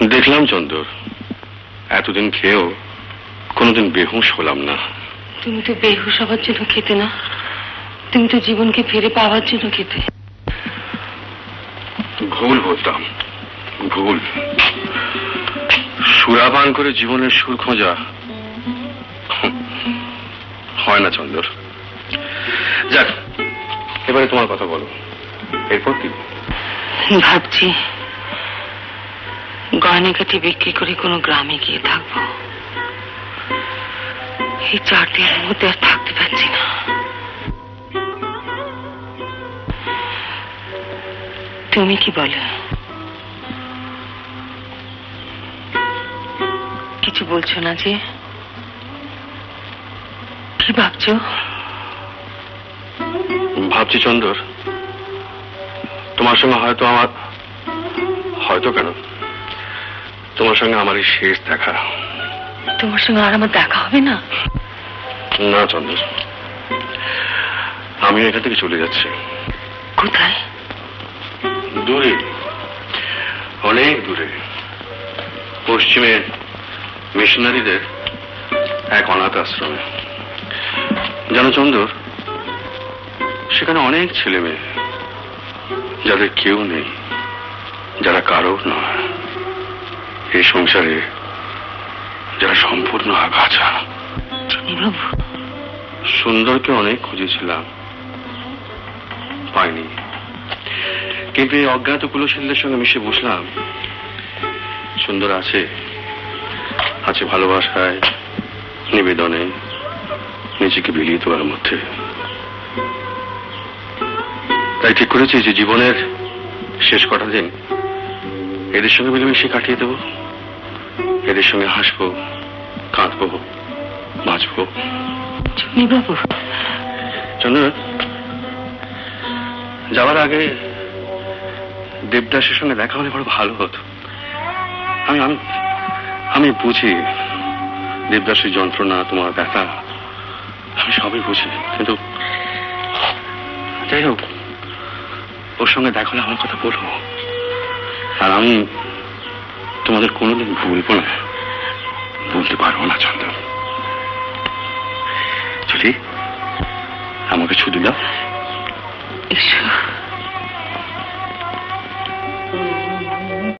দেখলাম চন্দর, এতদিন খেয়েও কোনোদিন বেহুশ হলাম না। তুমি তো বেহুশ হবার জন্য খেতে না, তুমি তো জীবনকে ফিরে পাওয়ার জন্য খেতে। ভুল বলতাম, ভুল। সুরাপান করে জীবনের সুর খোঁজা হয় না চন্দর। যাক, এবারে তোমার কথা বলো, এরপর কি? ভাবছি গয়নাগাটি বিক্রি করে কোনো গ্রামে গিয়ে থাকবো। এই 4 দিনের মধ্যে আর থাকতে পারছি না। তুমি কি বলো? কিছু বলছো না যে? কি ভাবছো? ভাবছি চন্দর, তোমার সঙ্গে হয়তো কেন, তোমার সঙ্গে আমার এই শেষ দেখা। তোমার সঙ্গে আর আমার দেখা হবে না? না চন্দর, আমি এখান থেকে চলে যাচ্ছি। কোথায়? দূরে, অনেক দূরে। পশ্চিমে মিশনারিদের এক অনাথ আশ্রমে। জানো চন্দর, সেখানে অনেক ছেলে মেয়ে যাদের কেউ নেই, যারা কারো নয়। এই সংসারে যারা সম্পূর্ণ আগাছা। সুন্দরকে অনেক খুঁজেছিলাম, পাইনি। কিন্তু এই অজ্ঞাত কুলশীলদের সঙ্গে মিশে বসলাম। সুন্দর আছে ভালোবাসায়, নিবেদনে, নিজেকে বিলিয়ে দেওয়ার মধ্যে। তাই ঠিক করেছি যে জীবনের শেষ কটা দিন এদের সঙ্গে মিলেমিশে কাটিয়ে দেব। এদের সঙ্গে হাসবো, কাঁদবো, বাঁচবো। বাবু, চন্দ্র, যাওয়ার আগে দেবদাসের সঙ্গে দেখা হলে বড় ভালো হতো। আমি বুঝি দেবদাসের যন্ত্রণা, তোমার ব্যথা, আমি সবই বুঝি। কিন্তু যাই হোক, ওর সঙ্গে দেখা হলে আমার কথা বলবো। আর আমি তোমাদের কোনোদিন ভুলবো না, বলতে পারবো না চন্দন। চলি, আমাকে ছুটি দাও। ঈশ্বর।